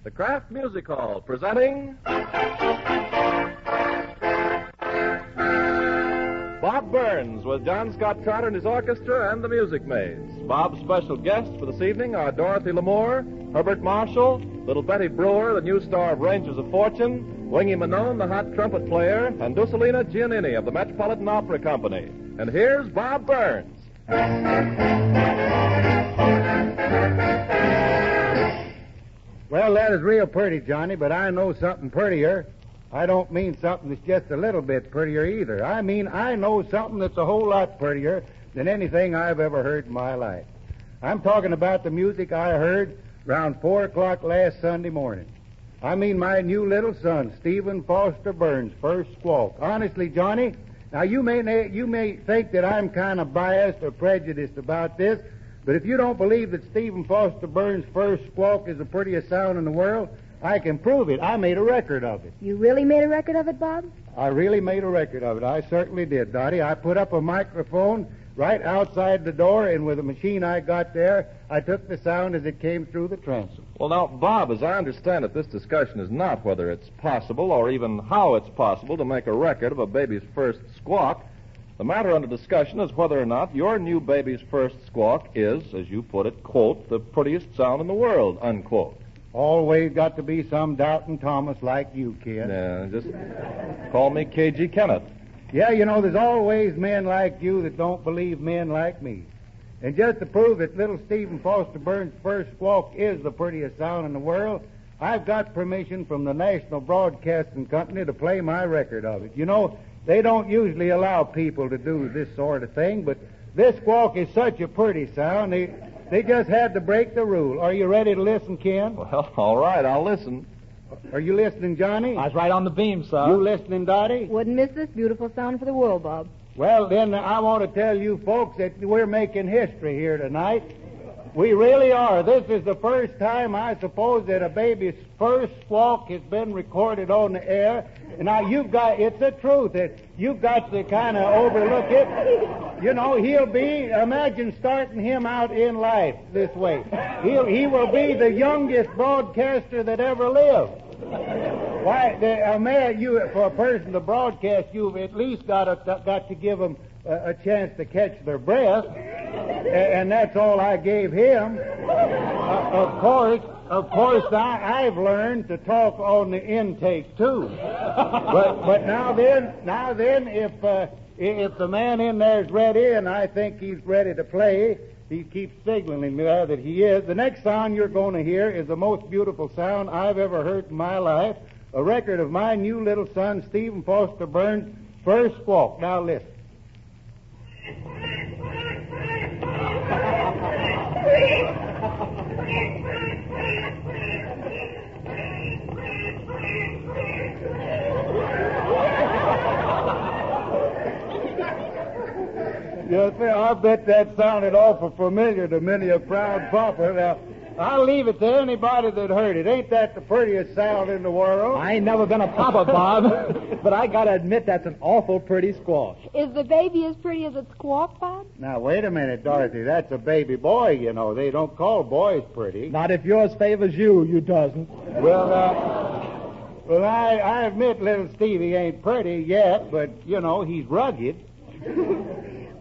The Kraft Music Hall presenting Bob Burns with John Scott Carter and his orchestra and the Music Maids. Bob's special guests for this evening are Dorothy Lamour, Herbert Marshall, little Betty Brewer, the new star of Rangers of Fortune, Wingy Manone, the hot trumpet player, and Dusalina Giannini of the Metropolitan Opera Company. And here's Bob Burns. Well, that is real pretty, Johnny, but I know something prettier. I don't mean something that's just a little bit prettier either. I mean, I know something that's a whole lot prettier than anything I've ever heard in my life. I'm talking about the music I heard around 4 o'clock last Sunday morning. I mean my new little son, Stephen Foster Burns' first squawk. Honestly, Johnny, now you may think that I'm kind of biased or prejudiced about this, but if you don't believe that Stephen Foster Burns' first squawk is the prettiest sound in the world, I can prove it. I made a record of it. You really made a record of it, Bob? I really made a record of it. I certainly did, Dottie. I put up a microphone right outside the door, and with a machine I got there, I took the sound as it came through the transom. Well, now, Bob, as I understand it, this discussion is not whether it's possible or even how it's possible to make a record of a baby's first squawk. The matter under discussion is whether or not your new baby's first squawk is, as you put it, quote, the prettiest sound in the world, unquote. Always got to be some doubting Thomas like you, kid. Yeah, just call me K.G. Kenneth. Yeah, you know, there's always men like you that don't believe men like me. And just to prove that little Stephen Foster Burns' first squawk is the prettiest sound in the world, I've got permission from the National Broadcasting Company to play my record of it. You know, they don't usually allow people to do this sort of thing, but this squawk is such a pretty sound, they just had to break the rule. Are you ready to listen, Ken? Well, all right, I'll listen. Are you listening, Johnny? I was right on the beam, sir. You listening, Dottie? Wouldn't miss this beautiful sound for the world, Bob. Well, then, I want to tell you folks that we're making history here tonight. We really are. This is the first time, I suppose, that a baby's first squawk has been recorded on the air. And now it's the truth that you've got to kind of overlook it. You know, imagine starting him out in life this way. He will be the youngest broadcaster that ever lived. Why, for a person to broadcast, you've at least got to give them a chance to catch their breath, and that's all I gave him. Of course, I've learned to talk on the intake too. But now then, if the man in there's ready, and I think he's ready to play, he keeps signaling me there that he is. The next sound you're going to hear is the most beautiful sound I've ever heard in my life. A record of my new little son, Stephen Foster Burns' first squawk. Now listen. Yes, sir, I bet that sounded awful familiar to many a proud papa. Now, I'll leave it to anybody that heard it. Ain't that the prettiest sound in the world? I ain't never been a papa, Bob, but I gotta admit that's an awful pretty squawk. Is the baby as pretty as it squawks, Bob? Now, wait a minute, Dorothy. That's a baby boy, you know. They don't call boys pretty. Not if yours favors you doesn't. Well, I admit little Stevie ain't pretty yet, but, you know, he's rugged.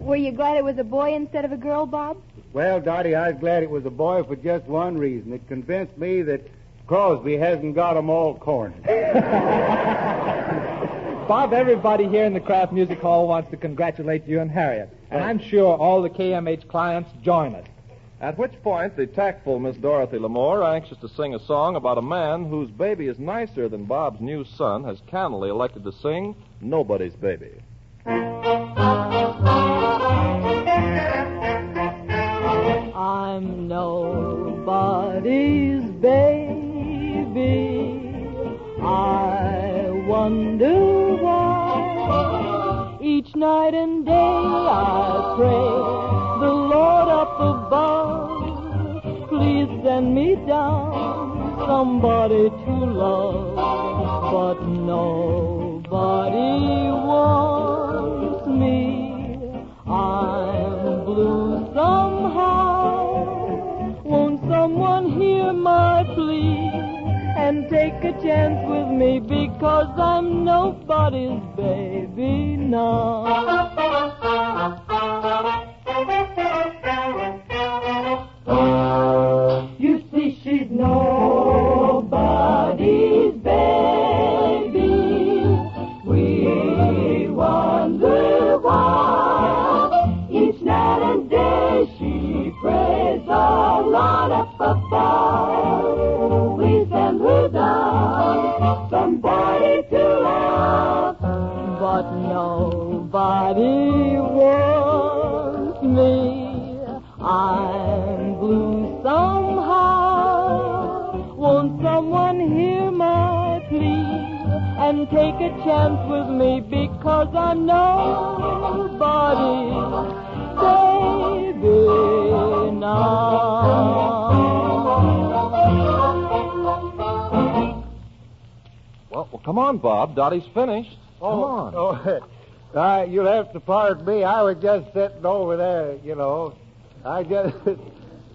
Were you glad it was a boy instead of a girl, Bob? Well, Dottie, I was glad it was a boy for just one reason. It convinced me that Crosby hasn't got 'em all cornered. Bob, everybody here in the Kraft Music Hall wants to congratulate you and Harriet. And I'm sure all the KMH clients join us. At which point, the tactful Miss Dorothy Lamour, anxious to sing a song about a man whose baby is nicer than Bob's new son, has cannily elected to sing Nobody's Baby. I'm nobody's baby. I wonder why. Each night and day I pray the Lord up above, please send me down somebody to love. But nobody wants me. I'm blue somehow. Won't someone hear my plea take a chance with me because I'm nobody's baby now. You see, she's nobody's baby. We wonder why each night and day she prays the Lord up above. Please send her down somebody to love, but nobody wants me. I'm blue somehow. Won't someone hear my plea and take a chance with me because I'm nobody's baby now. Well, come on, Bob. Dottie's finished. Come on. You'll have to pardon me. I was just sitting over there, you know. I don't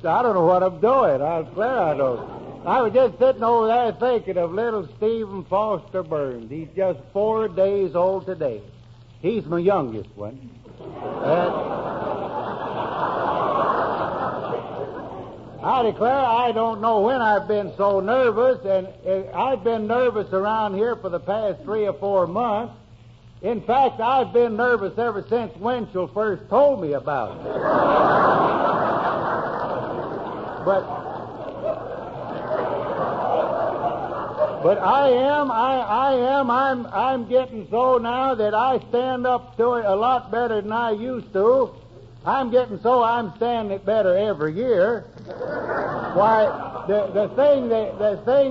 know what I'm doing. I declare I don't. I was just sitting over there thinking of little Stephen Foster Burns. He's just 4 days old today. He's my youngest one. I declare I don't know when I've been so nervous, and I've been nervous around here for the past 3 or 4 months. In fact, I've been nervous ever since Winchell first told me about it. But I'm getting so now that I stand up to it a lot better than I used to. I'm getting so I'm standing it better every year. Why, the thing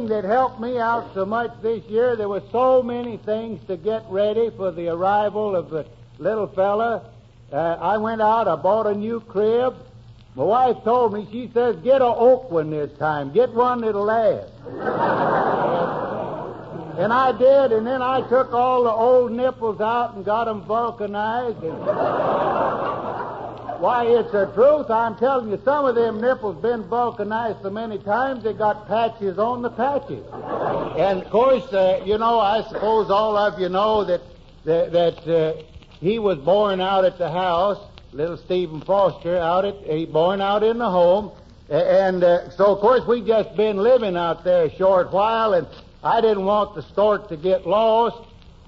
that helped me out so much this year, there were so many things to get ready for the arrival of the little fella. I went out, I bought a new crib. My wife told me, she says, get an oak one this time. Get one that'll last. And I did, and then I took all the old nipples out and got them vulcanized. Why, it's the truth. I'm telling you, some of them nipples been vulcanized so many times they got patches on the patches. And, of course, I suppose all of you know that he was born out at the house, little Stephen Foster, he born out in the home. And so, of course, we just been living out there a short while, and I didn't want the stork to get lost.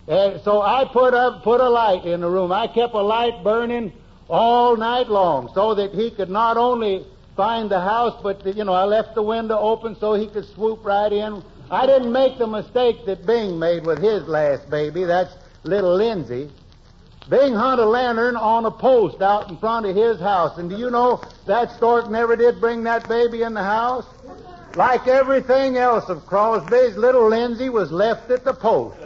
So I put a light in the room. I kept a light burning all night long so that he could not only find the house, but, I left the window open so he could swoop right in. I didn't make the mistake that Bing made with his last baby. That's little Lindsay. Bing hung a lantern on a post out in front of his house. And do you know that stork never did bring that baby in the house? Like everything else of Crosby's, little Lindsay was left at the post.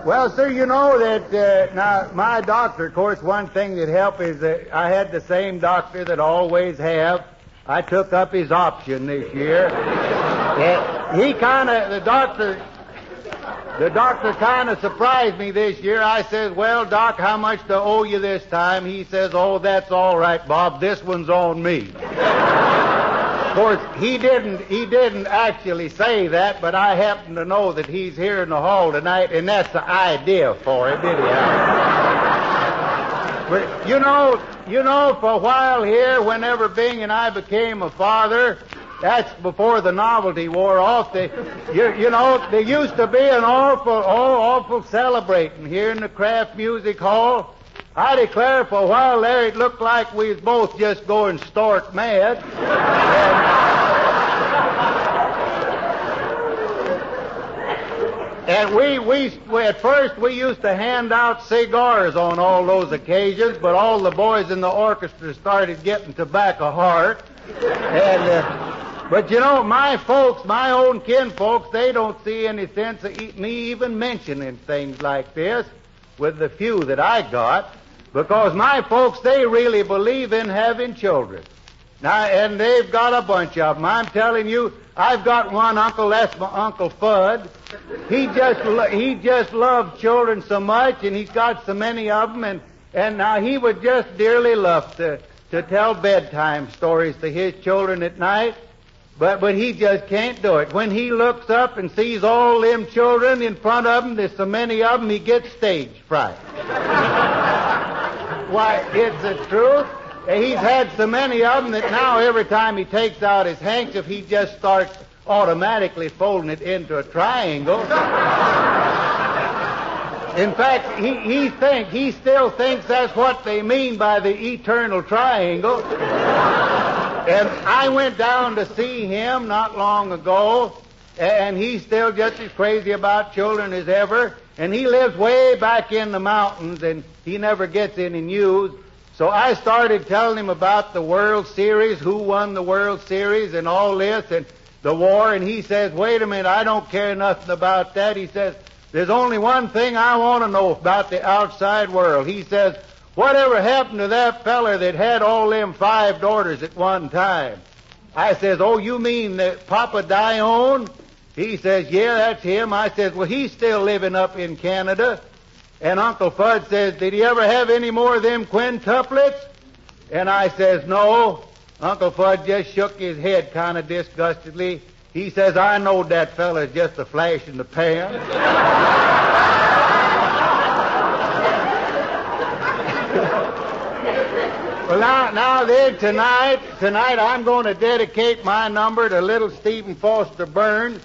Well, sir, you know that now my doctor, of course, one thing that helped is that I had the same doctor that I always have. I took up his option this year. The doctor kind of surprised me this year. I says, well, Doc, how much do I owe you this time? He says, oh, that's all right, Bob. This one's on me. Of course, he didn't actually say that, but I happen to know that he's here in the hall tonight, and that's the idea for it, did he? But you know, for a while here, whenever Bing and I became a father, that's before the novelty wore off. There used to be an awful celebrating here in the Kraft Music Hall. I declare, for a while there, it looked like we was both just going stark mad. And we at first we used to hand out cigars on all those occasions, but all the boys in the orchestra started getting tobacco heart. But my folks, my own kinfolks, they don't see any sense of me even mentioning things like this with the few that I got, because my folks, they really believe in having children. Now, and they've got a bunch of them. I'm telling you, I've got one uncle, that's my Uncle Fudd. He just loves children so much, and he's got so many of them, and And now he would just dearly love to tell bedtime stories to his children at night, but he just can't do it. When he looks up and sees all them children in front of him, there's so many of them, he gets stage fright. Why, it's the truth. He's had so many of them that now every time he takes out his handkerchief, he just starts automatically folding it into a triangle. In fact, he still thinks that's what they mean by the eternal triangle. And I went down to see him not long ago, and he's still just as crazy about children as ever. And he lives way back in the mountains, and he never gets any news. So I started telling him about the World Series, who won the World Series, and all this, and the war. And he says, wait a minute, I don't care nothing about that. He says, there's only one thing I want to know about the outside world. He says, whatever happened to that feller that had all them 5 daughters at one time? I says, oh, you mean that Papa Dione? He says, yeah, that's him. I says, well, he's still living up in Canada. And Uncle Fudd says, did he ever have any more of them quintuplets? And I says, no. Uncle Fudd just shook his head kind of disgustedly. He says, I know that fella's just a flash in the pan. Well, now then, tonight I'm going to dedicate my number to little Stephen Foster Burns,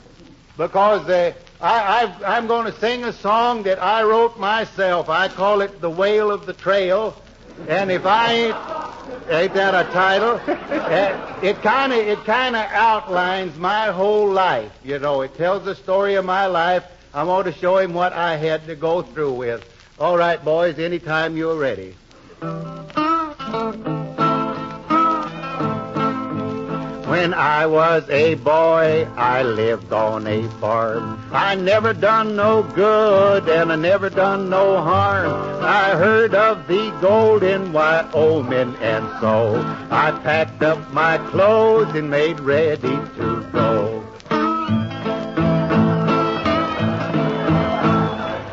because I'm going to sing a song that I wrote myself. I call it The Wail of the Trail. And if ain't that a title? It kind of outlines my whole life. You know, it tells the story of my life. I want to show him what I had to go through with. All right, boys, anytime you're ready. When I was a boy, I lived on a farm. I never done no good, and I never done no harm. I heard of the gold in Wyoming, and so I packed up my clothes and made ready to go.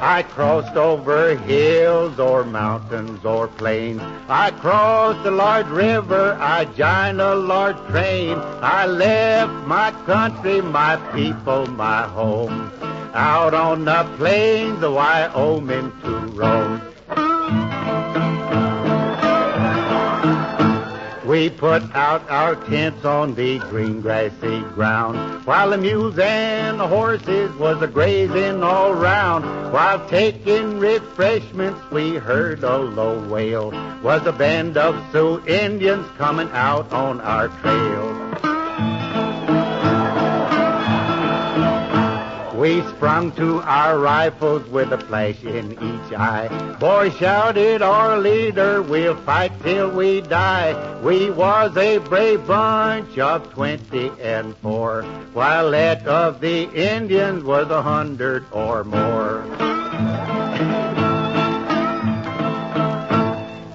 I crossed over hills or mountains or plains. I crossed a large river. I joined a large train. I left my country, my people, my home, out on the plains of Wyoming to roam. We put out our tents on the green grassy ground, while the mules and the horses was a-grazing all round. While taking refreshments, we heard a low wail. Was a band of Sioux Indians coming out on our trail. We sprung to our rifles with a flash in each eye. Boy, shouted our leader, we'll fight till we die. We was a brave bunch of 24, while that of the Indians was 100 or more.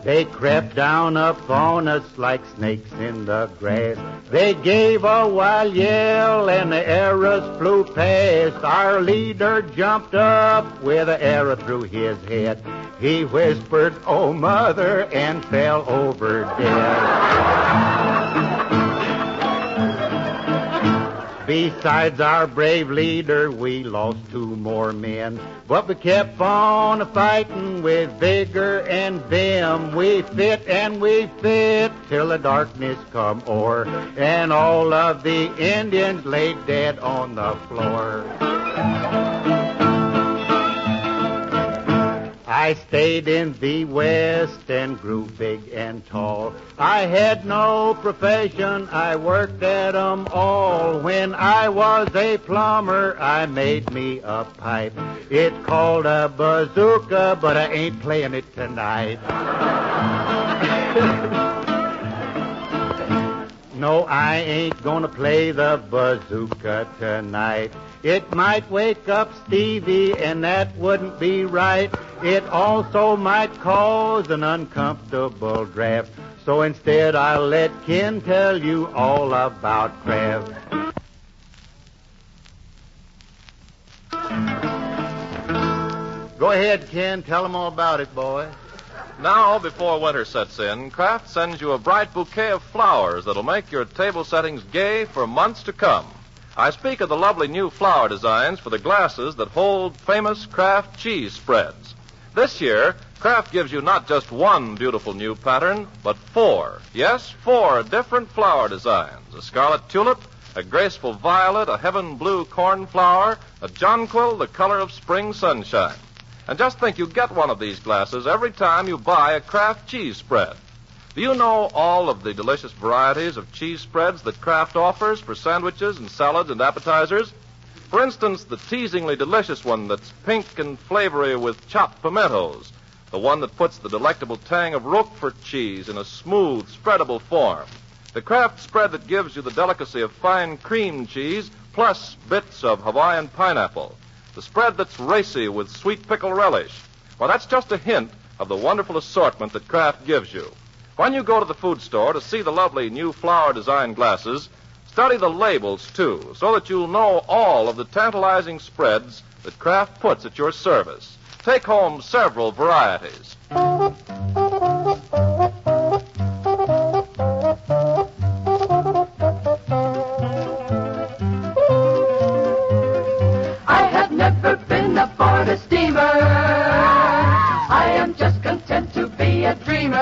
They crept down upon us like snakes in the grass. They gave a wild yell and the arrows flew past. Our leader jumped up with an arrow through his head. He whispered, "Oh, mother," and fell over dead. Besides our brave leader, we lost 2 more men. But we kept on fighting with vigor and vim. We fit and we fit till the darkness come o'er, and all of the Indians lay dead on the floor. I stayed in the West and grew big and tall. I had no profession, I worked at 'em all. When I was a plumber, I made me a pipe. It's called a bazooka, but I ain't playing it tonight. No, I ain't gonna play the bazooka tonight. It might wake up Stevie, and that wouldn't be right. It also might cause an uncomfortable draft. So instead, I'll let Ken tell you all about kraft. Go ahead, Ken. Tell them all about it, boy. Now, before winter sets in, Kraft sends you a bright bouquet of flowers that'll make your table settings gay for months to come. I speak of the lovely new flower designs for the glasses that hold famous Kraft cheese spreads. This year, Kraft gives you not just one beautiful new pattern, but four. Yes, four different flower designs. A scarlet tulip, a graceful violet, a heaven blue cornflower, a jonquil, the color of spring sunshine. And just think, you get one of these glasses every time you buy a Kraft cheese spread. Do you know all of the delicious varieties of cheese spreads that Kraft offers for sandwiches and salads and appetizers? For instance, the teasingly delicious one that's pink and flavory with chopped pimentos. The one that puts the delectable tang of Roquefort cheese in a smooth, spreadable form. The Kraft spread that gives you the delicacy of fine cream cheese plus bits of Hawaiian pineapple. The spread that's racy with sweet pickle relish. Well, that's just a hint of the wonderful assortment that Kraft gives you. When you go to the food store to see the lovely new flower design glasses, study the labels, too, so that you'll know all of the tantalizing spreads that Kraft puts at your service. Take home several varieties. A steamer. I am just content to be a dreamer.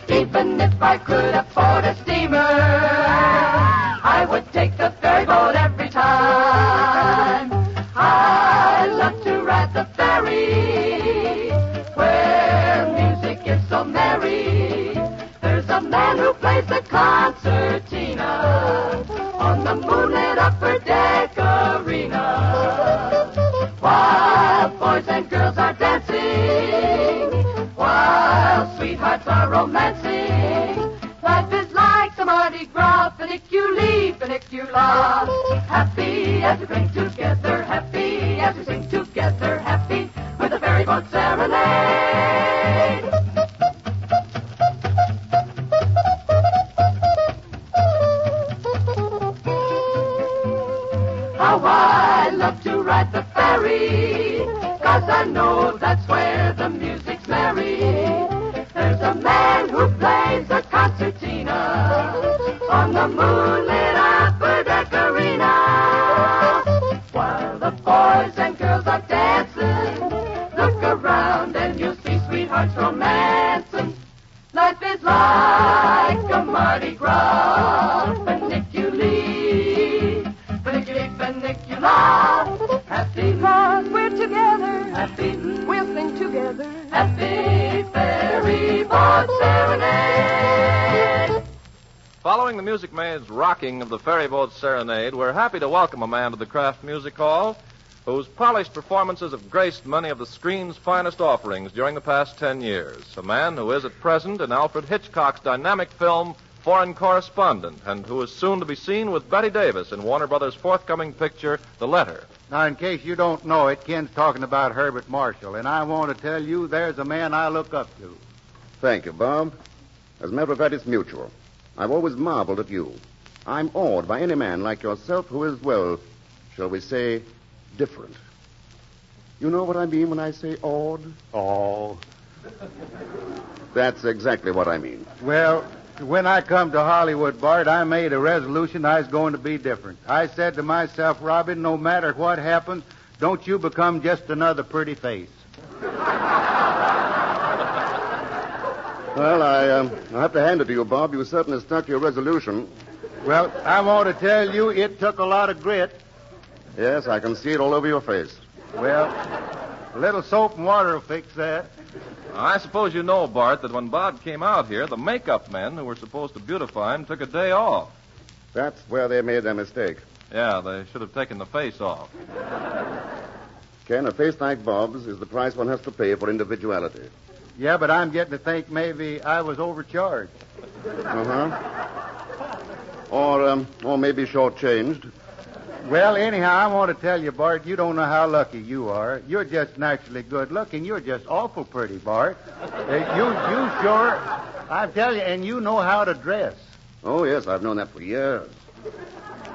Even if I could afford a steamer, I would take the ferry boat every time. I love to ride the ferry where music is so merry. There's a man who plays the concertina on the moonlit upper deck arena. While boys and girls are dancing, while sweethearts are romancing, life is like the Mardi Gras, funiculi, funicula. Happy as we drink together, happy as we sing together, happy with a ferry boat serenade. How I love to ride the ferry, 'cause I know that's where the music's merry. There's a man who plays the concertina on the moonlit upper deck arena. While the boys and girls are dancing, look around and you'll see sweethearts romancing. Life is like a Mardi Gras, funiculi, funiculi, funicula. Happy because we're together. Happy we'll sing together. Happy ferry boat serenade. Following the music maid's rocking of the ferry boat serenade, we're happy to welcome a man to the Kraft Music Hall whose polished performances have graced many of the screen's finest offerings during the past 10 years. A man who is at present in Alfred Hitchcock's dynamic film Foreign Correspondent, and who is soon to be seen with Bette Davis in Warner Brothers' forthcoming picture, The Letter. Now, in case you don't know it, Ken's talking about Herbert Marshall, and I want to tell you there's a man I look up to. Thank you, Bob. As a matter of fact, it's mutual. I've always marveled at you. I'm awed by any man like yourself who is, well, shall we say, different. You know what I mean when I say awed? Oh. That's exactly what I mean. Well, when I come to Hollywood, Bart, I made a resolution I was going to be different. I said to myself, Robin, no matter what happens, don't you become just another pretty face. Well, I have to hand it to you, Bob. You certainly stuck to your resolution. Well, I want to tell you it took a lot of grit. Yes, I can see it all over your face. Well, a little soap and water will fix that. I suppose you know, Bart, that when Bob came out here, the makeup men who were supposed to beautify him took a day off. That's where they made their mistake. Yeah, they should have taken the face off. Ken, a face like Bob's is the price one has to pay for individuality. Yeah, but I'm getting to think maybe I was overcharged. Uh-huh. Or maybe shortchanged. Well, anyhow, I want to tell you, Bart, you don't know how lucky you are. You're just naturally good looking. You're just awful pretty, Bart. You sure, I tell you, and you know how to dress. Oh, yes, I've known that for years.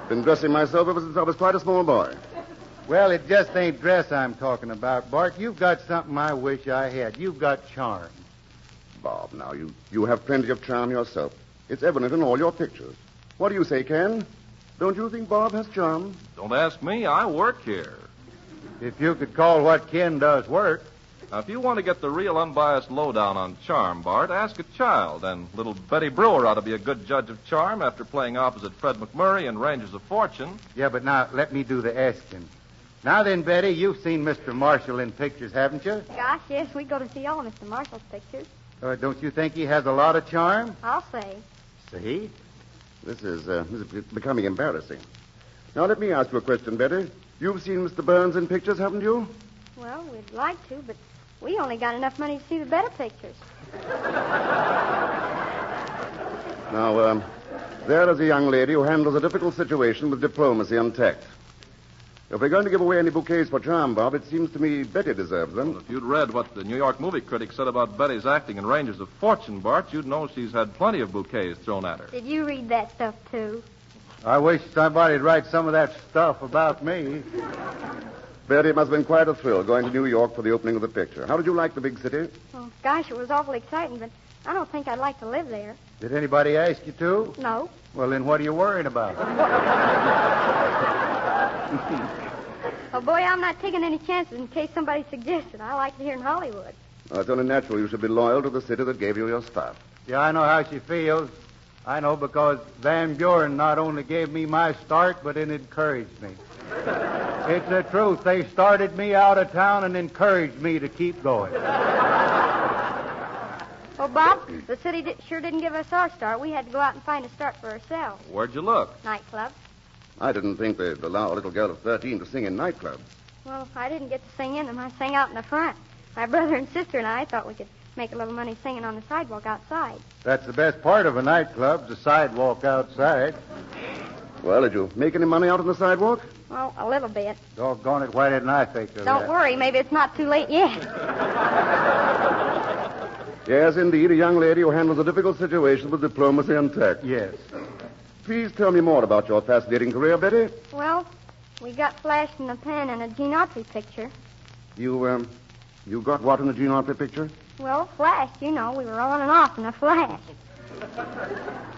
Been dressing myself ever since I was quite a small boy. Well, it just ain't dress I'm talking about, Bart. You've got something I wish I had. You've got charm. Bob, now, you have plenty of charm yourself. It's evident in all your pictures. What do you say, Ken? Don't you think Bob has charm? Don't ask me. I work here. If you could call what Ken does work. Now, if you want to get the real unbiased lowdown on charm, Bart, ask a child. And little Betty Brewer ought to be a good judge of charm after playing opposite Fred McMurray in Rangers of Fortune. Yeah, but now let me do the asking. Now then, Betty, you've seen Mr. Marshall in pictures, haven't you? Gosh, yes, we go to see all Mr. Marshall's pictures. Don't you think he has a lot of charm? I'll say. See? This is becoming embarrassing. Now, let me ask you a question, Betty. You've seen Mr. Burns in pictures, haven't you? Well, we'd like to, but we only got enough money to see the better pictures. Now, there is a young lady who handles a difficult situation with diplomacy and tact. If we're going to give away any bouquets for charm, Bob, it seems to me Betty deserves them. Well, if you'd read what the New York movie critic said about Betty's acting in Rangers of Fortune, Bart, you'd know she's had plenty of bouquets thrown at her. Did you read that stuff, too? I wish somebody'd write some of that stuff about me. Betty, it must have been quite a thrill going to New York for the opening of the picture. How did you like the big city? Well, gosh, it was awful exciting, but I don't think I'd like to live there. Did anybody ask you to? No. Well, then what are you worrying about? Oh, boy, I'm not taking any chances in case somebody suggests it. I like it here in Hollywood. Well, it's only natural you should be loyal to the city that gave you your start. Yeah, I know how she feels. I know because Van Buren not only gave me my start, but it encouraged me. It's the truth. They started me out of town and encouraged me to keep going. Well, Bob, the city sure didn't give us our start. We had to go out and find a start for ourselves. Where'd you look? Nightclub. I didn't think they'd allow a little girl of 13 to sing in nightclubs. Well, I didn't get to sing in them. I sang out in the front. My brother and sister and I thought we could make a little money singing on the sidewalk outside. That's the best part of a nightclub, the sidewalk outside. Well, did you make any money out on the sidewalk? Well, a little bit. Doggone it, why didn't I think of that? Don't worry, maybe it's not too late yet. Yes, indeed, a young lady who handles a difficult situation with diplomacy and tact. Yes. Please tell me more about your fascinating career, Betty. Well, we got flash in the pan in a Gene Autry picture. You got what in the Gene Autry picture? Well, flash, you know, we were on and off in a flash.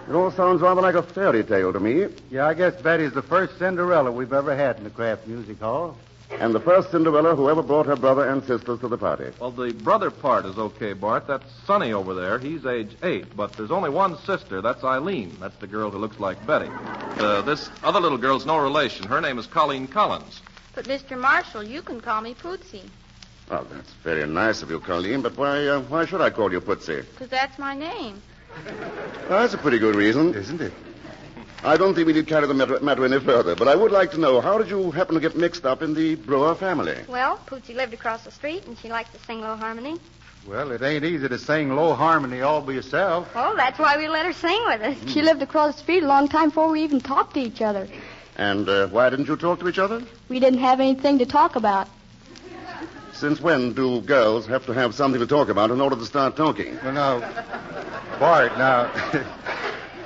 It all sounds rather like a fairy tale to me. Yeah, I guess Betty's the first Cinderella we've ever had in the Kraft Music Hall. And the first Cinderella who ever brought her brother and sisters to the party. Well, the brother part is okay, Bart. That's Sonny over there. He's age 8. But there's only one sister. That's Eileen. That's the girl who looks like Betty. This other little girl's no relation. Her name is Colleen Collins. But, Mr. Marshall, you can call me Pootsy. Oh, that's very nice of you, Colleen, but why should I call you Pootsy? Because that's my name. That's a pretty good reason. Isn't it? I don't think we need carry the matter any further, but I would like to know, how did you happen to get mixed up in the Brewer family? Well, Pootsy lived across the street, and she likes to sing low harmony. Well, it ain't easy to sing low harmony all by yourself. Oh, that's why we let her sing with us. She lived across the street a long time before we even talked to each other. And why didn't you talk to each other? We didn't have anything to talk about. Since when do girls have to have something to talk about in order to start talking? Well, now, Bart, now,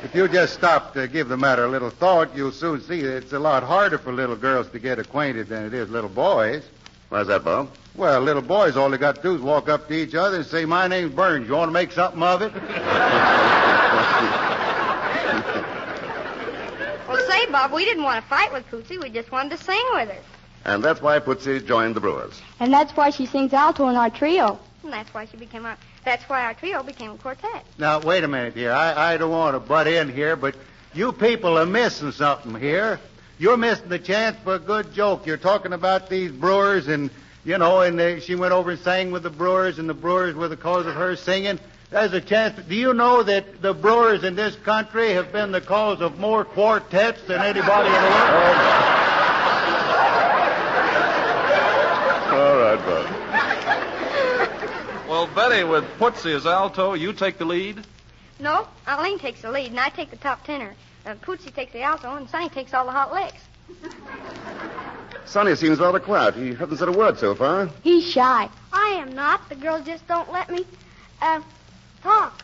if you just stop to give the matter a little thought, you'll soon see that it's a lot harder for little girls to get acquainted than it is little boys. Why's that, Bob? Well, little boys, all they got to do is walk up to each other and say, "My name's Burns. You want to make something of it?" Well, say, Bob, we didn't want to fight with Pootsy. We just wanted to sing with her. And that's why Pootsy joined the Brewers. And that's why she sings alto in our trio. And that's why our trio became a quartet. Now, wait a minute here. I don't want to butt in here, but you people are missing something here. You're missing the chance for a good joke. You're talking about these Brewers and, you know, and she went over and sang with the Brewers, and the Brewers were the cause of her singing. There's a chance. Do you know that the Brewers in this country have been the cause of more quartets than anybody in the world? All right, Bob. Well, Betty, with Pootsy as alto, you take the lead? No, Eileen takes the lead, and I take the top tenor. Pootsy takes the alto, and Sonny takes all the hot licks. Sonny seems rather quiet. He hasn't said a word so far. He's shy. I am not. The girls just don't let me, talk.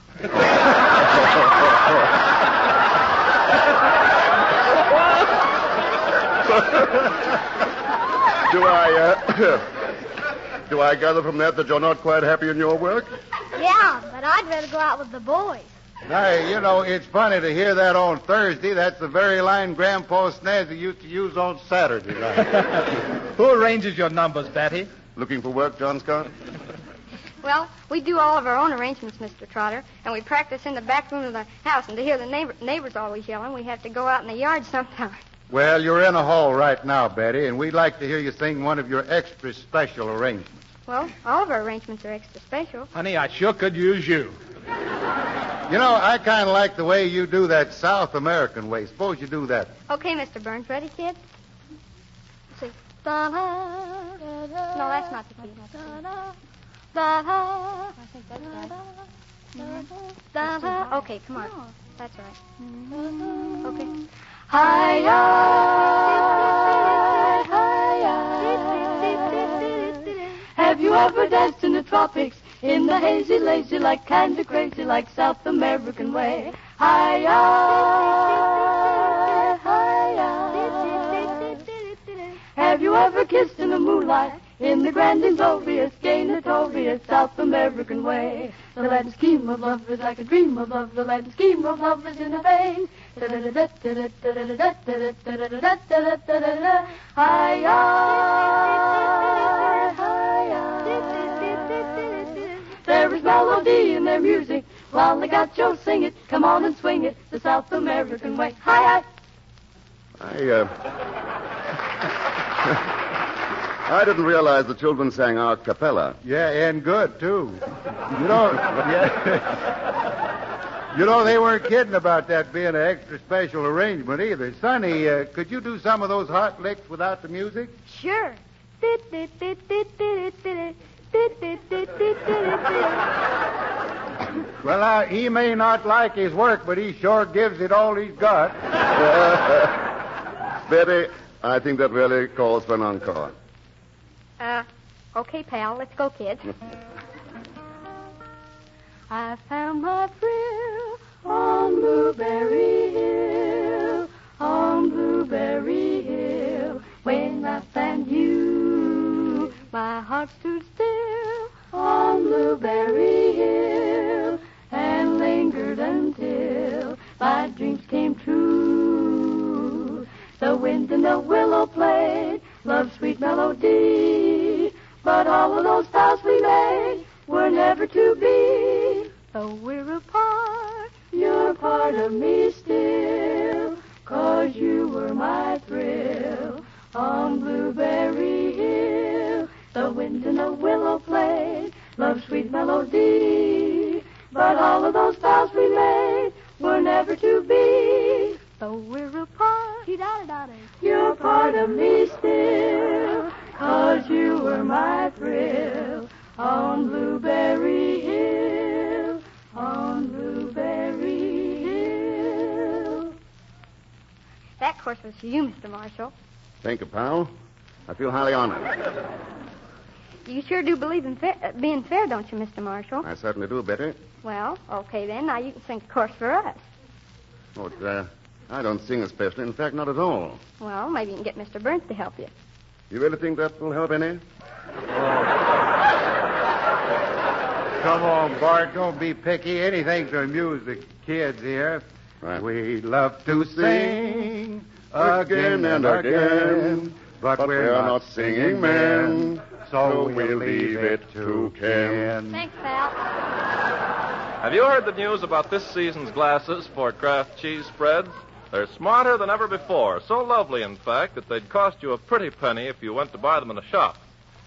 Do I gather from that you're not quite happy in your work? Yeah, but I'd rather go out with the boys. Hey, it's funny to hear that on Thursday. That's the very line Grandpa Snazzy used to use on Saturday night. Who arranges your numbers, Betty? Looking for work, John Scott? Well, we do all of our own arrangements, Mr. Trotter, and we practice in the back room of the house. And to hear the neighbors always yelling, we have to go out in the yard sometimes. Well, you're in a hall right now, Betty, and we'd like to hear you sing one of your extra special arrangements. Well, all of our arrangements are extra special. Honey, I sure could use you. I kind of like the way you do that South American way. Suppose you do that. Okay, Mr. Burns. Ready, kid? Let's see. No, that's not the key. I think that's right. Okay, come on. That's right. Okay. Hi-ya, hi-ya. Have you ever danced in the tropics, in the hazy, lazy, like kinda crazy, like South American way? Hi-ya, hi-ya. Have you ever kissed in the moonlight, in the grand Zovius, gay notorious South American way? The land scheme of love is like a dream of love, the land scheme of love is in a vein. There is melody in their music, while the gauchos sing it. Come on and swing it, the South American way. Hi-hi. I didn't realize the children sang a cappella. Yeah, and good, too. They weren't kidding about that being an extra special arrangement either. Sonny, could you do some of those hot licks without the music? Sure. Well, he may not like his work, but he sure gives it all he's got. Betty, I think that really calls for an encore. Okay, pal. Let's go, kid. I found my thrill on Blueberry Hill, on Blueberry Hill. When I found you, my heart stood still on Blueberry Hill and lingered until my dreams came true. The wind and the willow played love's sweet melody, but all of those vows we made were never to be. Though we're apart, you're part of me still, 'cause you were my thrill on Blueberry Hill. The wind and the willow played love's sweet melody, but all of those vows we made were never to be. Though we're apart, you're part of me still, 'cause you were my thrill on Blueberry Hill, on Blueberry Hill. That course was for you, Mr. Marshall. Thank you, pal. I feel highly honored. You sure do believe in being fair, don't you, Mr. Marshall? I certainly do, Betty. Well, okay then. Now you can sing a course for us. Oh, I don't sing especially. In fact, not at all. Well, maybe you can get Mr. Burns to help you. You really think that will help any? Come on, Bart. Don't be picky. Anything to amuse the kids here. Right. We love to sing again and again, but we're not singing men, so we'll leave it to Ken. Thanks, pal. Have you heard the news about this season's glasses for Kraft cheese spreads? They're smarter than ever before. So lovely, in fact, that they'd cost you a pretty penny if you went to buy them in a shop.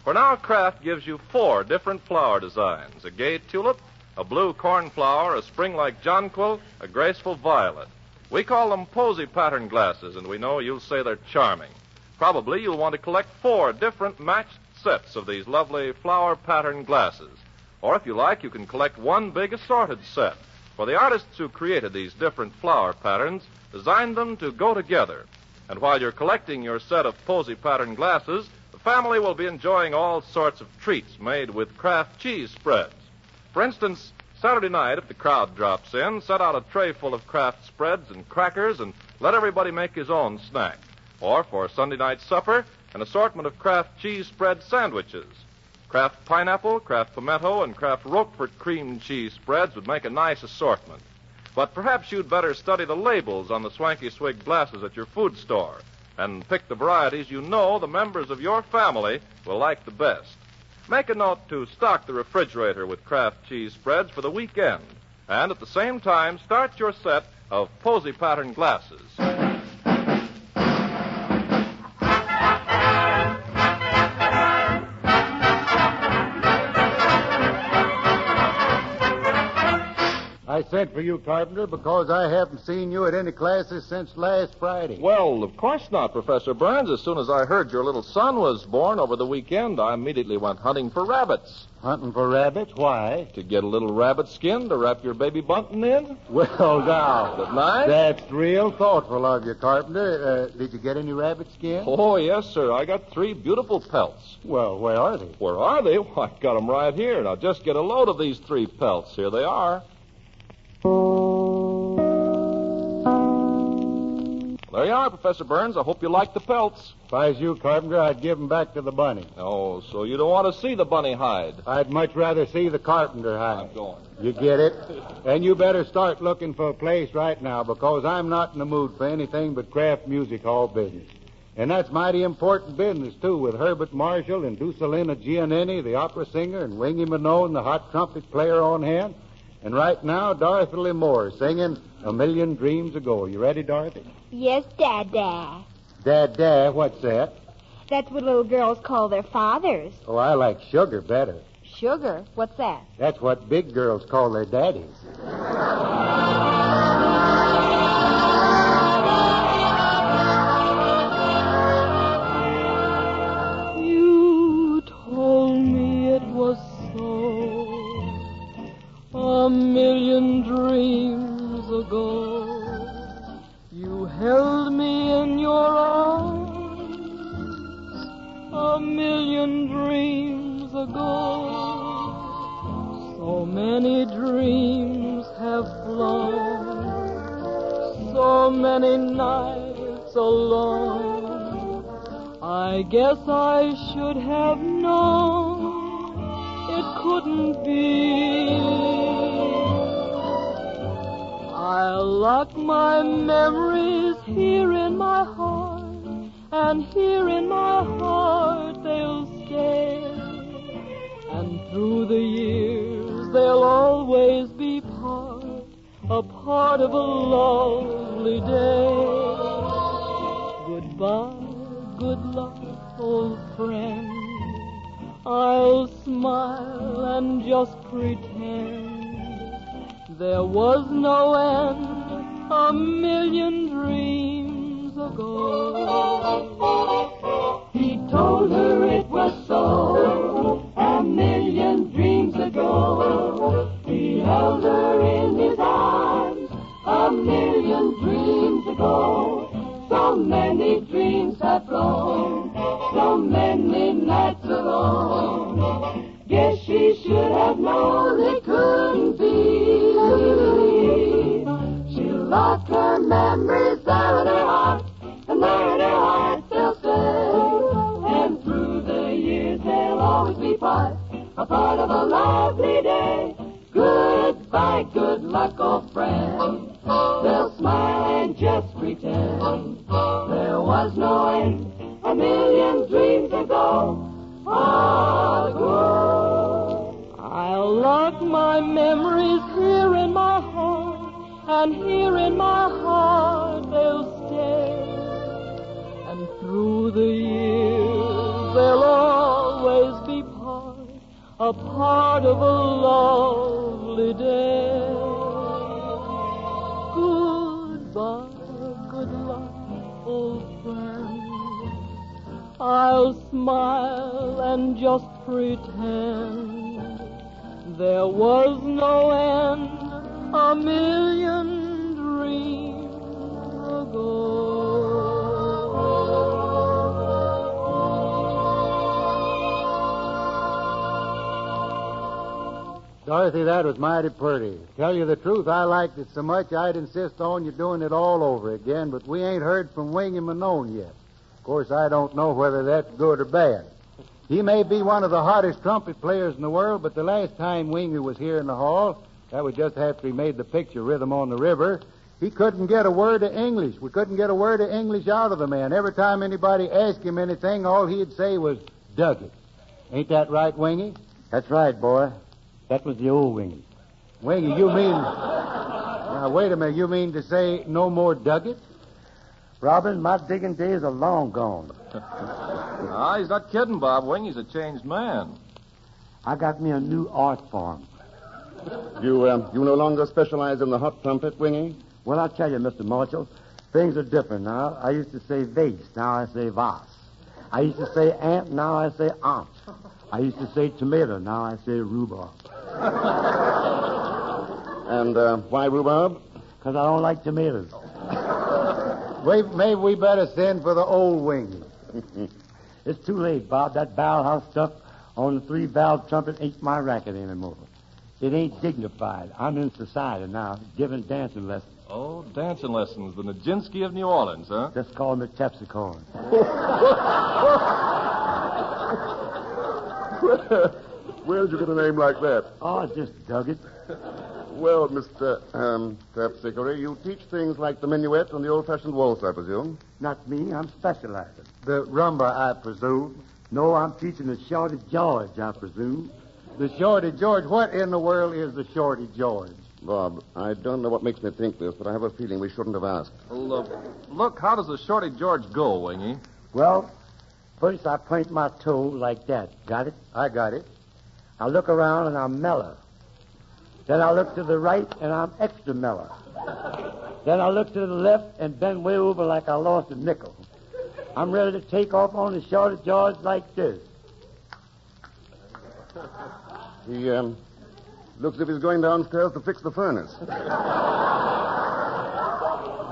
For now, Kraft gives you 4 different flower designs: a gay tulip, a blue cornflower, a spring-like jonquil, a graceful violet. We call them posy pattern glasses, and we know you'll say they're charming. Probably you'll want to collect 4 different matched sets of these lovely flower pattern glasses. Or if you like, you can collect one big assorted set. For the artists who created these different flower patterns designed them to go together. And while you're collecting your set of posy pattern glasses, the family will be enjoying all sorts of treats made with Kraft cheese spreads. For instance, Saturday night, if the crowd drops in, set out a tray full of Kraft spreads and crackers and let everybody make his own snack. Or for Sunday night supper, an assortment of Kraft cheese spread sandwiches. Kraft pineapple, Kraft pimento, and Kraft Roquefort cream cheese spreads would make a nice assortment. But perhaps you'd better study the labels on the Swanky Swig glasses at your food store and pick the varieties you know the members of your family will like the best. Make a note to stock the refrigerator with Kraft cheese spreads for the weekend, and at the same time start your set of posy pattern glasses. I sent for you, Carpenter, because I haven't seen you at any classes since last Friday. Well, of course not, Professor Burns. As soon as I heard your little son was born over the weekend, I immediately went hunting for rabbits. Hunting for rabbits? Why? To get a little rabbit skin to wrap your baby bunting in. Well, now. Isn't that nice? That's real thoughtful of you, Carpenter. Did you get any rabbit skin? Oh, yes, sir. I got 3 beautiful pelts. Well, where are they? Where are they? Well, I got them right here. Now, just get a load of these 3 pelts. Here they are. There you are, Professor Burns. I hope you like the pelts. If I was you, Carpenter, I'd give them back to the bunny. Oh, so you don't want to see the bunny hide? I'd much rather see the carpenter hide. I'm going. You get it? And you better start looking for a place right now, because I'm not in the mood for anything but Kraft music hall business. And that's mighty important business, too, with Herbert Marshall and Ducelina Giannini, the opera singer, and Wingy Manone, the hot trumpet player, on hand. And right now, Dorothy Moore singing A Million Dreams Ago. You ready, Dorothy? Yes, Dada. Dada, what's that? That's what little girls call their fathers. Oh, I like sugar better. Sugar? What's that? That's what big girls call their daddies. You told me it was so 1,000,000 dreams ago. You held me in your arms 1,000,000 dreams ago. So many dreams have flown, so many nights alone. I guess I should have known it couldn't be. I'll lock my memories here in my heart, and here in my heart they'll stay. And through the years they'll always be a part of a lovely day. Goodbye, good luck, old friend. I'll smile and just pretend there was no end 1,000,000 dreams ago. He told her it was so 1,000,000 dreams ago. He held her in his arms 1,000,000 dreams ago. So many dreams have flown, so many nights alone. Guess she should have known it couldn't be. She'll lock her memories there in her heart, and there in her heart they'll stay. And through the years they'll always be a part of a lovely day. Goodbye, good luck, old friend. They'll smile and just pretend there was no end 1,000,000 dreams ago. I'll lock my memories here in my heart, and here in my heart they'll stay. And through the years they'll always be a part of a lovely day. Goodbye, good luck, old friend. I'll smile and just pretend there was no end 1,000,000 dreams ago. Dorothy, that was mighty pretty. Tell you the truth, I liked it so much I'd insist on you doing it all over again, but we ain't heard from Wingy Manone yet. Of course, I don't know whether that's good or bad. He may be one of the hottest trumpet players in the world, but the last time Wingy was here in the hall, that was just after he made the picture Rhythm on the River, he couldn't get a word of English. We couldn't get a word of English out of the man. Every time anybody asked him anything, all he'd say was, "Dug it." Ain't that right, Wingy? That's right, boy. That was the old Wingy. Wingy, you mean... Now, wait a minute. You mean to say no more dug it? Robin, my digging days are long gone. Ah, he's not kidding, Bob. Wingy's a changed man. I got me a new art form. You no longer specialize in the hot trumpet, Wingy? Well, I'll tell you, Mr. Marshall, things are different now. I used to say vase, now I say vase. I used to say ant, now I say aunt. I used to say tomato, now I say rhubarb. And why rhubarb? Because I don't like tomatoes. Maybe we better send for the old Wingy. It's too late, Bob. That barrel house stuff on the 3-valve trumpet ain't my racket anymore. It ain't dignified. I'm in society now, giving dancing lessons. Oh, dancing lessons. The Nijinsky of New Orleans, huh? Just call me Terpsichore. Where did you get a name like that? Oh, I just dug it. Well, Mr. Terpsichore, you teach things like the minuet and the old-fashioned waltz, I presume? Not me. I'm specializing. The rumba, I presume. No, I'm teaching the Shorty George, I presume. The Shorty George. What in the world is the Shorty George? Bob, I don't know what makes me think this, but I have a feeling we shouldn't have asked. Look, how does the Shorty George go, Wingy? Well, first I point my toe like that. Got it? I got it. I look around and I'm mellow. Then I look to the right and I'm extra mellow. Then I look to the left and bend way over like I lost a nickel. I'm ready to take off on the Shorty George like this. He looks as if he's going downstairs to fix the furnace.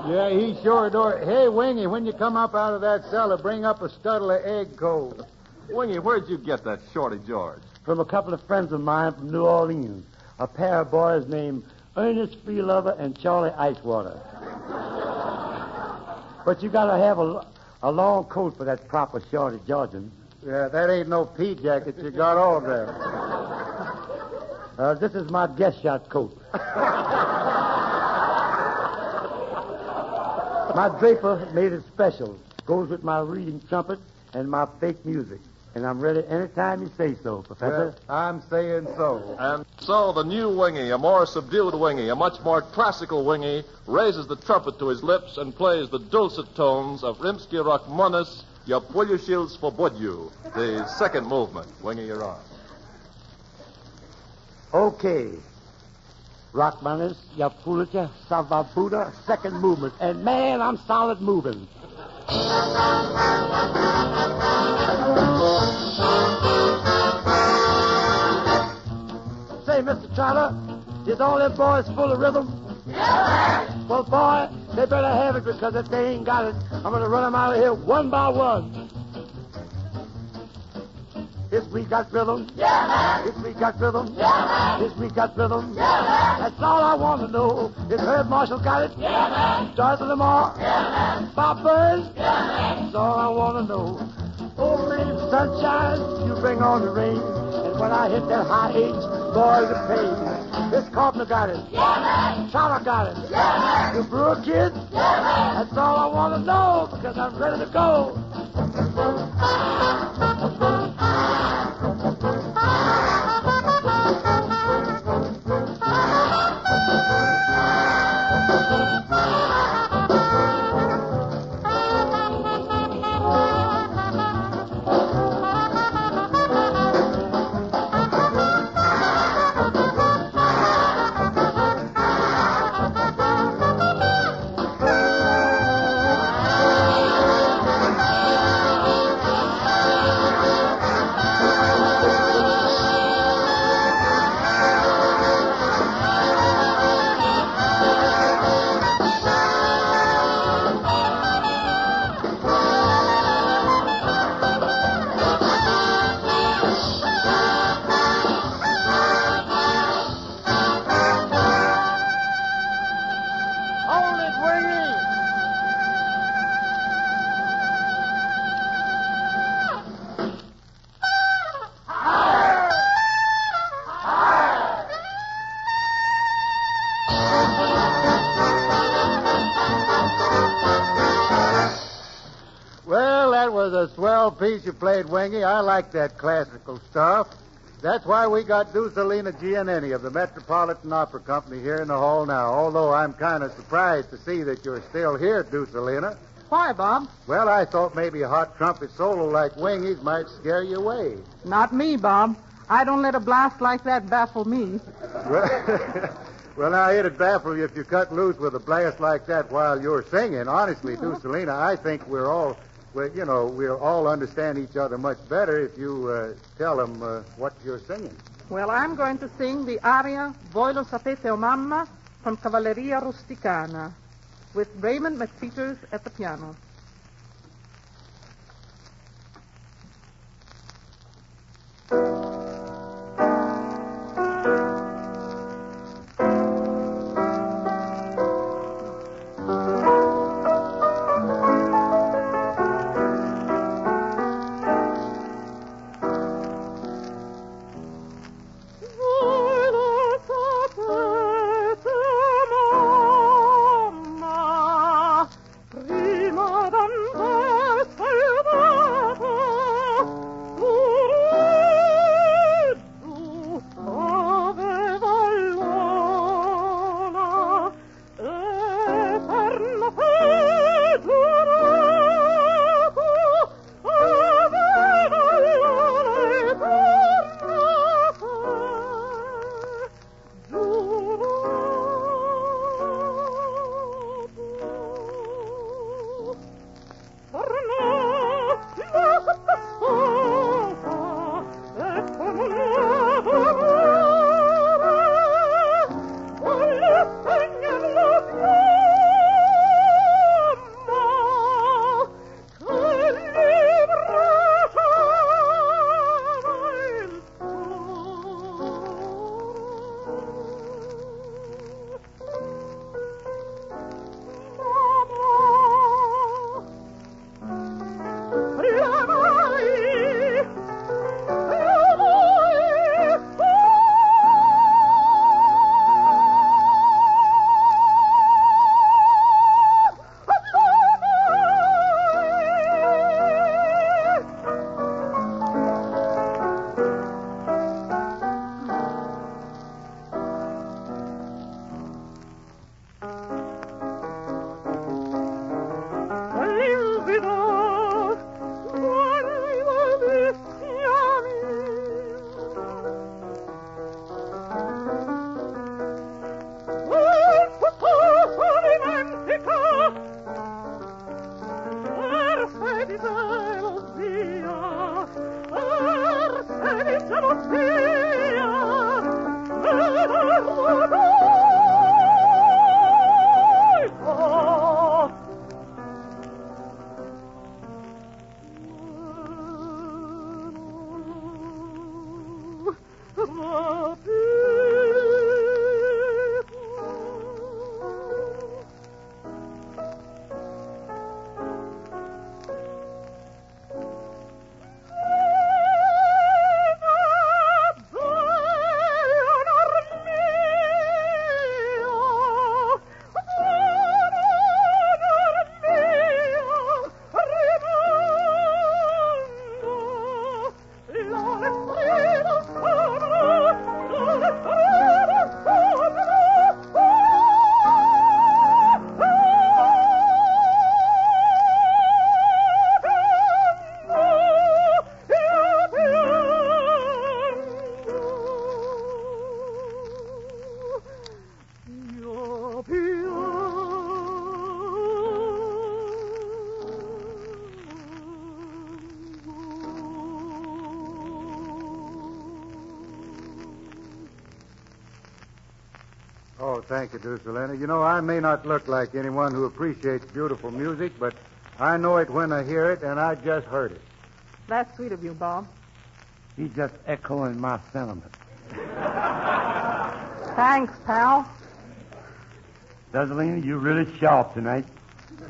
Yeah, he sure do. Hey, Wingy, when you come up out of that cellar, bring up a scuttle of egg cold. Wingy, where'd you get that Shorty George? From a couple of friends of mine from New Orleans. A pair of boys named Ernest Freelover and Charlie Icewater. But you gotta have a long coat for that proper Shorty Georgian. Yeah, that ain't no pea jacket you got on there. This is my guest shot coat. My draper made it special. Goes with my reading trumpet and my fake music. And I'm ready anytime you say so, Professor. Well, I'm saying so. And so the new Wingy, a more subdued Wingy, a much more classical Wingy, raises the trumpet to his lips and plays the dulcet tones of Rimsky Rachmaninoff's "Ya Polyushil Svobodyu," the second movement. Wingy, you're on. Okay. Rachmaninoff's "Ya Polyushil Svobodyu," second movement. And man, I'm solid moving. Say, Mr. Trotter, is all them boys full of rhythm? Yeah. Well, boy, they better have it, because if they ain't got it, I'm going to run them out of here one by one. This week got rhythm. Yeah, man. This week got rhythm. Yeah, man. This week got rhythm. Yeah, man. That's all I want to know. Is Herbert Marshall got it? Yeah, man. Dorothy Lamar? Yeah, man. Bob Burns? Yeah, man. That's all I want to know. Oh, man, sunshine, you bring on the rain. And when I hit that high H, boy, the pain. This Carpenter got it. Yeah, man. Trotter got it. Yeah, man. The Brewer kids? Yeah, man. That's all I want to know, because I'm ready to go. swell piece you played, Wingy. I like that classical stuff. That's why we got Ducelina Giannini of the Metropolitan Opera Company here in the hall now, although I'm kind of surprised to see that you're still here, Ducelina. Why, Bob? Well, I thought maybe a hot trumpet solo like Wingy's might scare you away. Not me, Bob. I don't let a blast like that baffle me. Well, now, it'd baffle you if you cut loose with a blast like that while you're singing. Honestly, Ducelina, I think we'll all understand each other much better if you tell them what you're singing. Well, I'm going to sing the aria Voi lo sapete o mamma from Cavalleria Rusticana with Raymond McPeters at the piano. Oh, thank you, Ducelina. You know, I may not look like anyone who appreciates beautiful music, but I know it when I hear it, and I just heard it. That's sweet of you, Bob. He's just echoing my sentiment. Thanks, pal. Ducelina, you're really sharp tonight.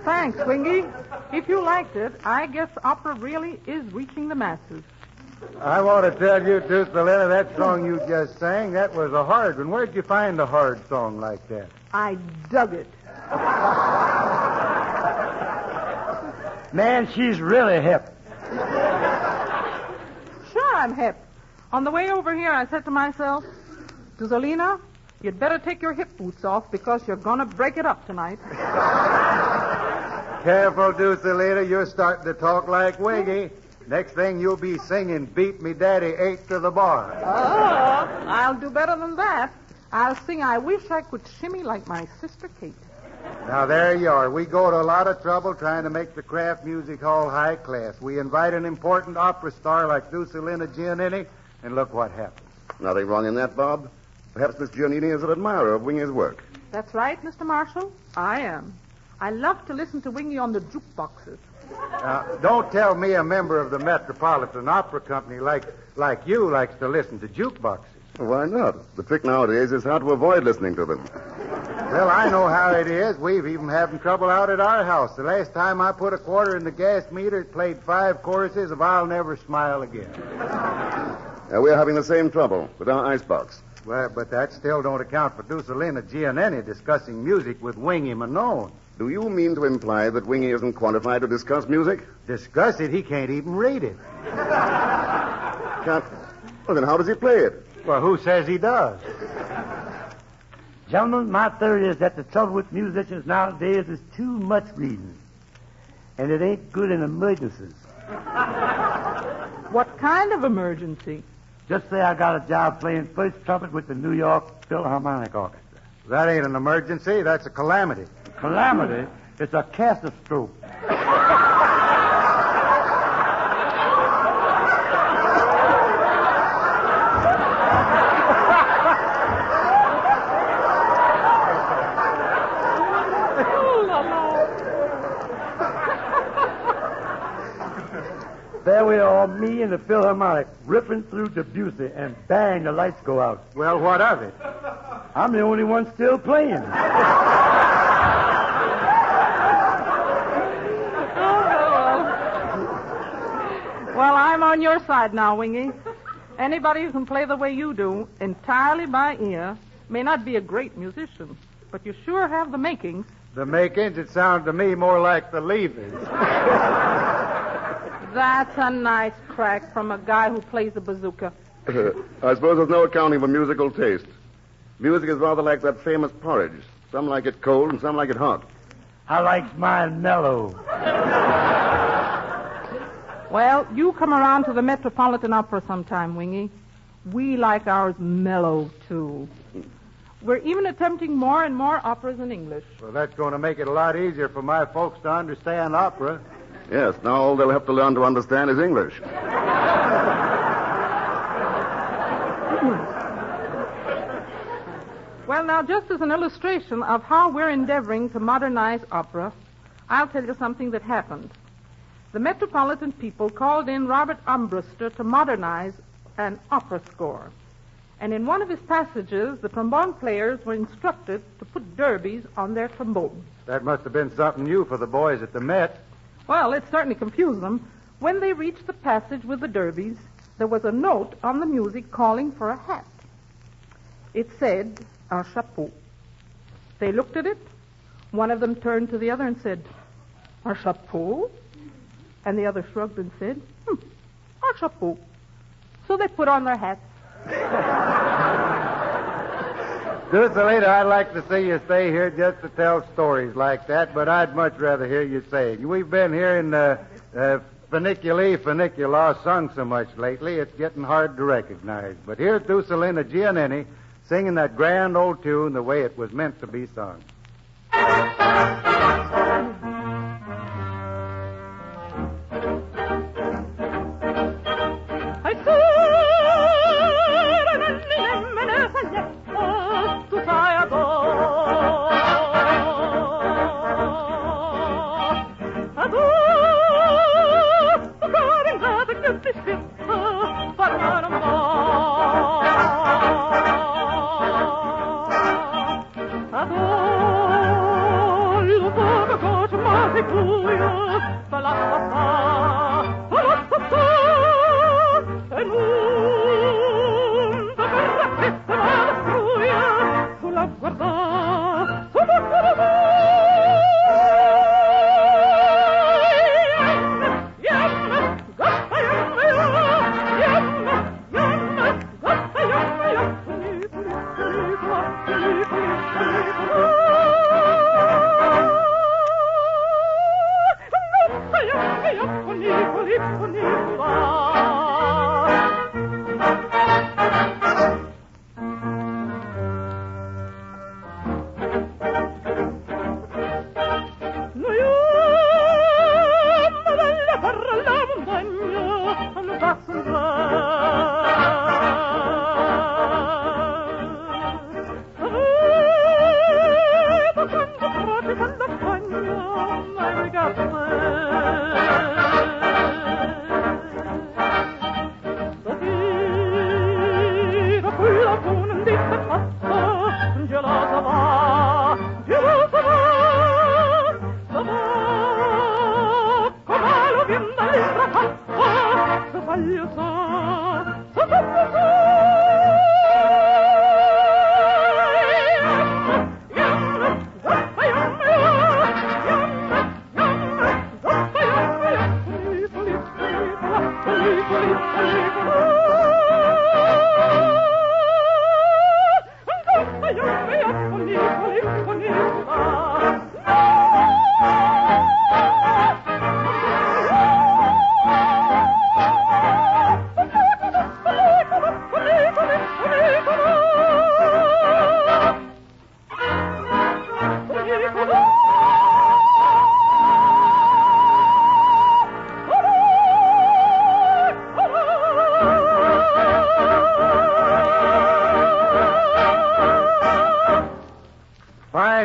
Thanks, Wingy. If you liked it, I guess opera really is reaching the masses. I want to tell you, Ducelina, that song you just sang, that was a hard one. Where'd you find a hard song like that? I dug it. Man, she's really hip. I'm hip. On the way over here, I said to myself, Dusolina, you'd better take your hip boots off because you're going to break it up tonight. Careful, Dusolina. You're starting to talk like Wiggy. Next thing you'll be singing Beat Me Daddy 8 to the bar. Oh, I'll do better than that. I'll sing I Wish I Could Shimmy Like My Sister Kate. Now, there you are. We go to a lot of trouble trying to make the Kraft Music Hall high class. We invite an important opera star like Dusolina Giannini, and look what happens. Nothing wrong in that, Bob. Perhaps Miss Giannini is an admirer of Wingy's work. That's right, Mr. Marshall. I am. I love to listen to Wingy on the jukeboxes. Don't tell me a member of the Metropolitan Opera Company like you likes to listen to jukeboxes. Why not? The trick nowadays is how to avoid listening to them. Well, I know how it is. We've even having trouble out at our house. The last time I put a quarter in the gas meter, it played 5 choruses of I'll Never Smile Again. We're having the same trouble with our icebox. Well, but that still don't account for Dusolina Giannini discussing music with Wingy Manone. Do you mean to imply that Wingy isn't qualified to discuss music? Discuss it? He can't even read it. Can't? Well, then how does he play it? Well, who says he does? Gentlemen, my theory is that the trouble with musicians nowadays is too much reading. And it ain't good in emergencies. What kind of emergency? Just say I got a job playing first trumpet with the New York Philharmonic Orchestra. That ain't an emergency. That's a calamity. Calamity? It's a catastrophe. There we are, me and the Philharmonic, ripping through Debussy, and bang, the lights go out. Well, what of it? I'm the only one still playing. Well, I'm on your side now, Wingy. Anybody who can play the way you do, entirely by ear, may not be a great musician, but you sure have the makings. The makings? It sounds to me more like the leavings. That's a nice crack from a guy who plays the bazooka. I suppose there's no accounting for musical taste. Music is rather like that famous porridge. Some like it cold and some like it hot. I like mine mellow. Well, you come around to the Metropolitan Opera sometime, Wingy. We like ours mellow, too. We're even attempting more and more operas in English. Well, that's going to make it a lot easier for my folks to understand opera. Yes, now all they'll have to learn to understand is English. Well, now, just as an illustration of how we're endeavoring to modernize opera, I'll tell you something that happened. The Metropolitan people called in Robert Armbruster to modernize an opera score. And in one of his passages, the trombone players were instructed to put derbies on their trombones. That must have been something new for the boys at the Met. Well, it certainly confused them. When they reached the passage with the derbies, there was a note on the music calling for a hat. It said, un chapeau. They looked at it. One of them turned to the other and said, un chapeau? And the other shrugged and said, un chapeau. So they put on their hats. Dusolina, I'd like to see you stay here just to tell stories like that, but I'd much rather hear you sing. We've been hearing Funicula sung so much lately, it's getting hard to recognize. But here's Dusolina Giannini singing that grand old tune the way it was meant to be sung.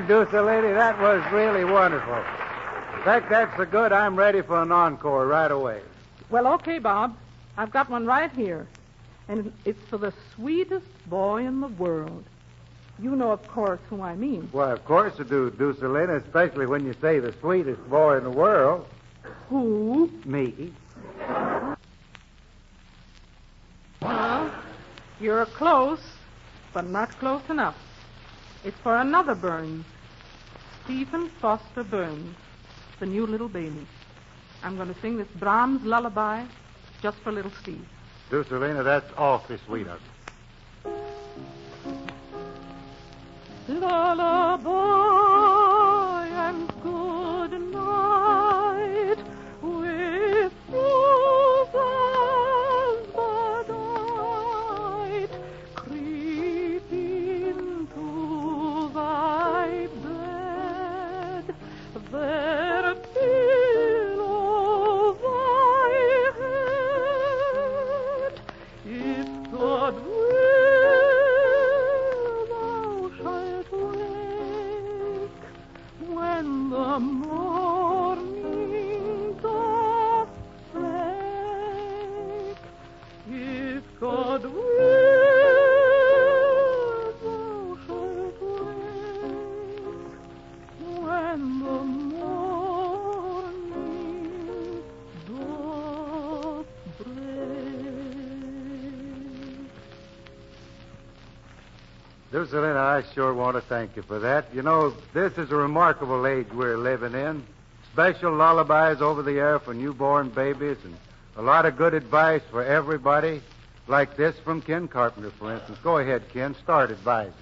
Producer lady, that was really wonderful. In fact, that's so good, I'm ready for an encore right away. Well, okay, Bob. I've got one right here. And it's for the sweetest boy in the world. You know, of course, who I mean. Well, of course you do, Ducelina, especially when you say the sweetest boy in the world. Who? Me. Well, you're close, but not close enough. It's for another Burns. Stephen Foster Burns, the new little baby. I'm going to sing this Brahms lullaby just for little Steve. Ducelina, that's awfully sweet of you. Lullaby and good night with roses bedight. Creep into thy bed, there pillow thy head. If God will, thou shalt wake when the morning doth break. If God will, thou shalt wake when the morning doth break. Ducelina, I sure want to thank you for that. You know, this is a remarkable age we're living in. Special lullabies over the air for newborn babies and a lot of good advice for everybody. Like this from Ken Carpenter, for instance. Go ahead, Ken. Start advising.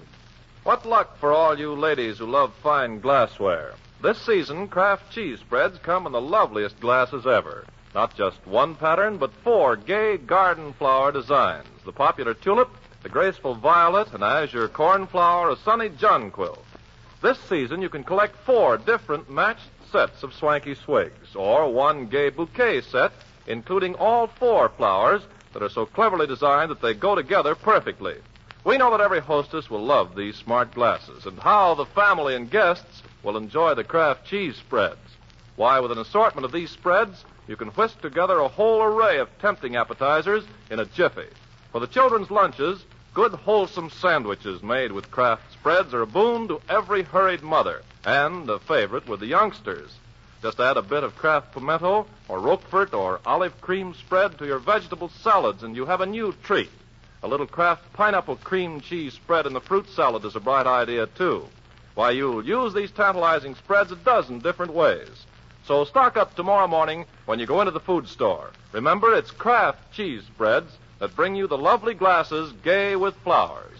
What luck for all you ladies who love fine glassware. This season, Kraft cheese spreads come in the loveliest glasses ever. Not just one pattern, but 4 gay garden flower designs. The popular tulip, the graceful violet, an azure cornflower, a sunny jonquil. This season, you can collect 4 different matched sets of swanky swigs, or 1 gay bouquet set, including all 4 flowers that are so cleverly designed that they go together perfectly. We know that every hostess will love these smart glasses, and how the family and guests will enjoy the Kraft cheese spreads. Why, with an assortment of these spreads, you can whisk together a whole array of tempting appetizers in a jiffy. For the children's lunches, good wholesome sandwiches made with Kraft spreads are a boon to every hurried mother, and a favorite with the youngsters. Just add a bit of Kraft pimento or Roquefort or olive cream spread to your vegetable salads, and you have a new treat. A little Kraft pineapple cream cheese spread in the fruit salad is a bright idea, too. Why, you'll use these tantalizing spreads a dozen different ways. So stock up tomorrow morning when you go into the food store. Remember, it's Kraft cheese spreads that bring you the lovely glasses gay with flowers.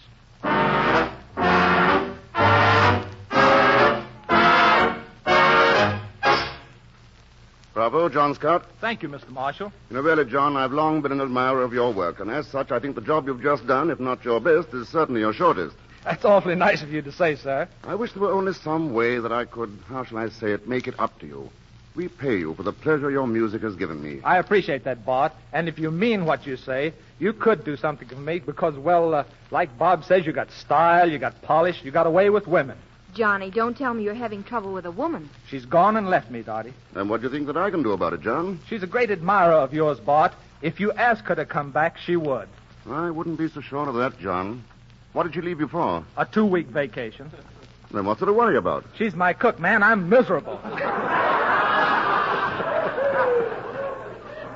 Bravo, John Scott. Thank you, Mr. Marshall. You know, really, John, I've long been an admirer of your work, and as such, I think the job you've just done, if not your best, is certainly your shortest. That's awfully nice of you to say, sir. I wish there were only some way that I could, how shall I say it, make it up to you. Repay you for the pleasure your music has given me. I appreciate that, Bart. And if you mean what you say, you could do something for me because, well, like Bob says, you got style, you got polish, you got a way with women. Johnny, don't tell me you're having trouble with a woman. She's gone and left me, Dottie. And what do you think that I can do about it, John? She's a great admirer of yours, Bart. If you ask her to come back, she would. I wouldn't be so sure of that, John. What did she leave you for? A 2-week vacation. Then what's there to worry about? She's my cook, man. I'm miserable.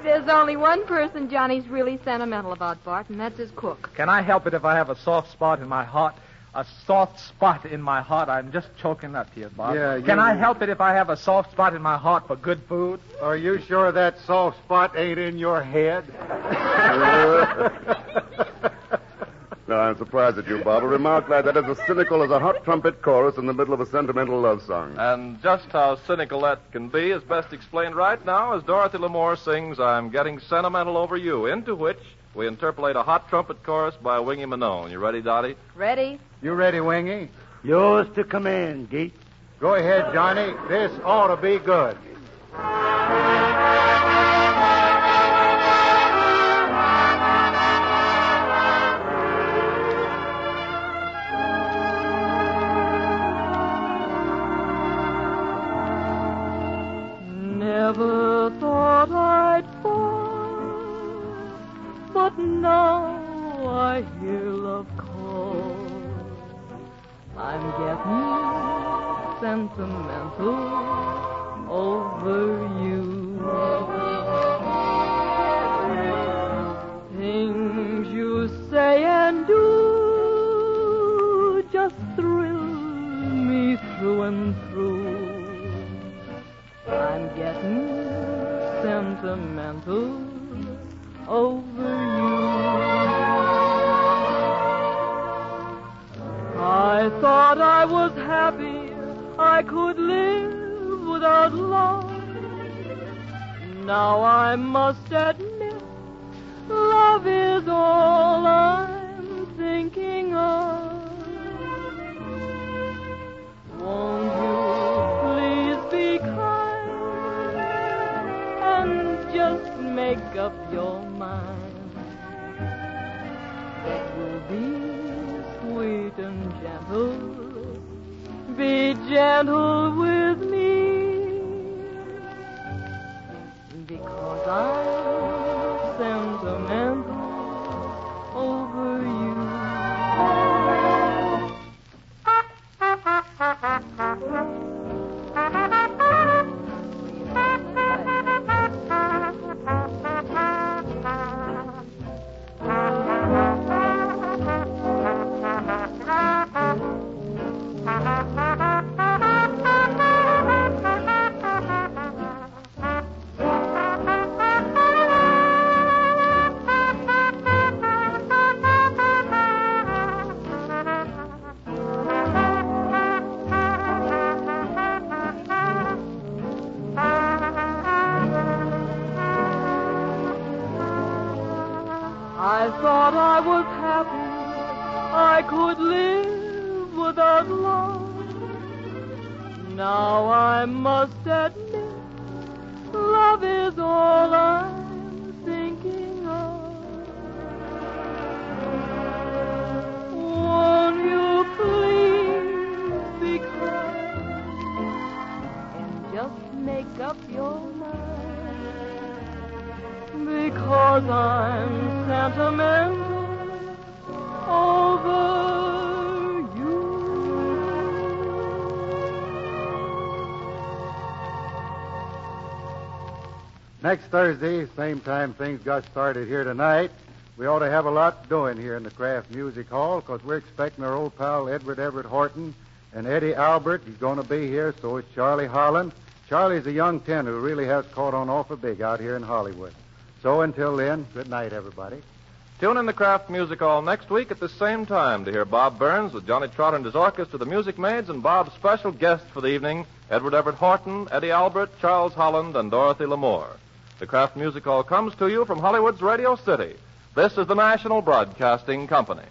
There's only one person Johnny's really sentimental about, Bart, and that's his cook. Can I help it if I have a soft spot in my heart? A soft spot in my heart. I'm just choking up here, Bob. Yeah, Can I help it if I have a soft spot in my heart for good food? Are you sure that soft spot ain't in your head? No, I'm surprised at you, Bob. A remark like that is as cynical as a hot trumpet chorus in the middle of a sentimental love song. And just how cynical that can be is best explained right now as Dorothy Lamour sings I'm Getting Sentimental Over You, into which we interpolate a hot trumpet chorus by Wingy Manone. You ready, Dottie? Ready? You ready, Wingy? Yours to command, Geek. Go ahead, Johnny. This ought to be good. Never thought I'd fall, but now I hear love call. I'm getting sentimental over you. Things you say and do just thrill me through and through. I'm getting sentimental over you. I thought I was happy, I could live without love. Now I must admit, love is all I'm thinking of. Won't you please be kind and just make up your mind? It will be sweet and gentle. Be gentle with me, because I'm sentimental over you. I thought I was happy, I could live without love. Now I must admit, love is all I'm thinking of. Won't you please be kind and just make up your mind? Because I'm sentimental over you. Next Thursday, same time things got started here tonight, we ought to have a lot doing here in the Kraft Music Hall because we're expecting our old pal Everett Horton and Eddie Albert. He's going to be here, so is Charlie Holland. Charlie's a young tenor who really has caught on awful big out here in Hollywood. So until then, good night, everybody. Tune in the Kraft Music Hall next week at the same time to hear Bob Burns with Johnny Trotter and his orchestra, the Music Maids, and Bob's special guests for the evening, Everett Horton, Eddie Albert, Charles Holland, and Dorothy Lamour. The Kraft Music Hall comes to you from Hollywood's Radio City. This is the National Broadcasting Company.